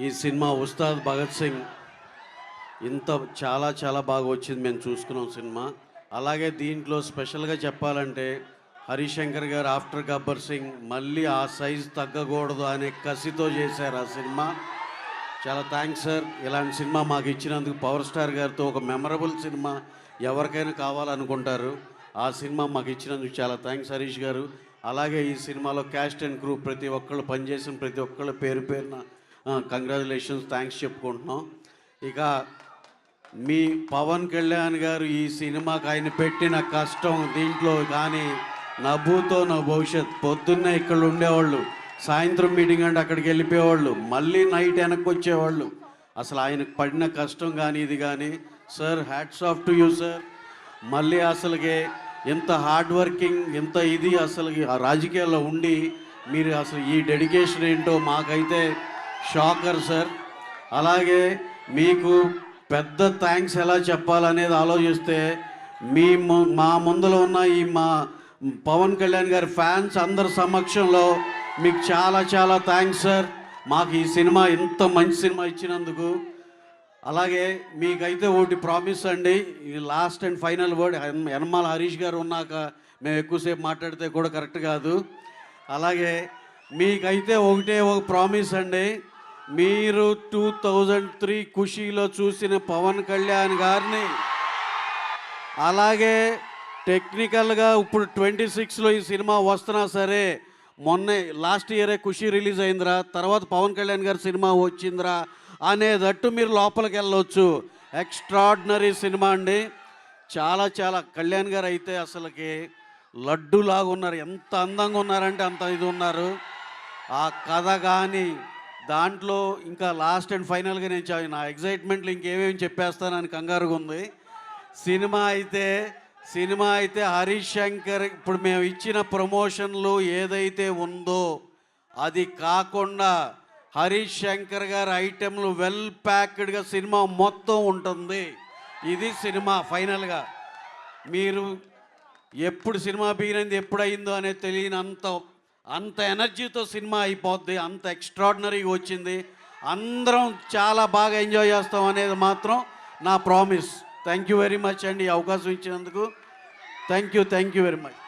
ఈ సినిమా ఉస్తాద్ భగత్ సింగ్ ఇంత చాలా చాలా బాగా వచ్చింది. మేము చూసుకున్నాం సినిమా. అలాగే దీంట్లో స్పెషల్గా చెప్పాలంటే హరిశంకర్ గారు ఆఫ్టర్ గబ్బర్ సింగ్ మళ్ళీ ఆ సైజ్ తగ్గకూడదు అనే కసితో చేశారు ఆ సినిమా. చాలా థ్యాంక్స్ సార్. ఇలాంటి సినిమా మాకు ఇచ్చినందుకు. పవర్ స్టార్ గారితో ఒక మెమరబుల్ సినిమా ఎవరికైనా కావాలనుకుంటారు. ఆ సినిమా మాకు ఇచ్చినందుకు చాలా థ్యాంక్స్ హరీష్ గారు. అలాగే ఈ సినిమాలో క్యాస్ట్ అండ్ క్రూ ప్రతి ఒక్కళ్ళు పనిచేసిన ప్రతి ఒక్కళ్ళు పేరు పేరున కంగ్రాచులేషన్స్, థ్యాంక్స్ చెప్పుకుంటున్నాం. ఇక మీ పవన్ కళ్యాణ్ గారు ఈ సినిమాకి ఆయన పెట్టిన కష్టం దీంట్లో కానీ నవ్వుతో నా భవిష్యత్. పొద్దున్నే ఇక్కడ ఉండేవాళ్ళు, సాయంత్రం మీటింగ్ అంటే అక్కడికి వెళ్ళిపోయేవాళ్ళు, మళ్ళీ నైట్ వెనక్కి వచ్చేవాళ్ళు. అసలు ఆయనకు పడిన కష్టం కానీ ఇది కానీ sir hats off to you sir. మళ్ళీ అసలుకి ఎంత హార్డ్ వర్కింగ్, ఎంత ఇది అసలు రాజకీయాల్లో ఉండి మీరు అసలు ఈ డెడికేషన్ ఏంటో మాకైతే షాకర్ సార్. అలాగే మీకు పెద్ద థ్యాంక్స్ ఎలా చెప్పాలనేది ఆలోచిస్తే మా ముందులో ఉన్న ఈ మా పవన్ కళ్యాణ్ గారి ఫ్యాన్స్ అందరి సమక్షంలో మీకు చాలా చాలా థ్యాంక్స్ సార్. మాకు ఈ సినిమా ఇంత మంచి సినిమా ఇచ్చినందుకు. అలాగే మీకైతే ఒకటి ప్రామిస్ అండి, ఈ last and final word. Yanamala Harish గారు ఉన్నాక మేము ఎక్కువసేపు మాట్లాడితే కూడా కరెక్ట్ కాదు. అలాగే మీకైతే ఒకటే ఒక ప్రామిస్ అండి, మీరు 2003 ఖుషీలో చూసిన పవన్ కళ్యాణ్ గారిని అలాగే టెక్నికల్గా ఇప్పుడు 26లో ఈ సినిమా వస్తున్నా సరే, మొన్నే లాస్ట్ ఇయరే ఖుషీ రిలీజ్ అయిందిరా, తర్వాత పవన్ కళ్యాణ్ గారి సినిమా వచ్చిందిరా అనేటట్టు మీరు లోపలికి వెళ్ళవచ్చు. ఎక్స్ట్రాడినరీ సినిమా అండి. చాలా చాలా కళ్యాణ్ గారు అయితే అసలుకి లడ్డులాగా ఉన్నారు. ఎంత అందంగా ఉన్నారంటే అంత ఇది ఉన్నారు. ఆ కథ కానీ దాంట్లో ఇంకా లాస్ట్ అండ్ ఫైనల్గా నేను నా ఎగ్జైట్మెంట్లో ఇంకేమేమి చెప్పేస్తానని కంగారుగా ఉంది. సినిమా అయితే హరీష్ శంకర్ ఇప్పుడు మేము ఇచ్చిన ప్రమోషన్లు ఏదైతే ఉందో అది కాకుండా హరీష్ శంకర్ గారి ఐటెంలు వెల్ ప్యాక్డ్గా సినిమా మొత్తం ఉంటుంది. ఇది సినిమా ఫైనల్గా. మీరు ఎప్పుడు సినిమా బిగినది ఎప్పుడయిందో అనేది తెలియనంత అంత ఎనర్జీతో సినిమా అయిపోద్ది. అంత ఎక్స్ట్రాడినరీగా వచ్చింది. అందరం చాలా బాగా ఎంజాయ్ చేస్తాం అనేది మాత్రం నా promise. Thank you very much అండి ఈ అవకాశం ఇచ్చినందుకు. Thank you very much.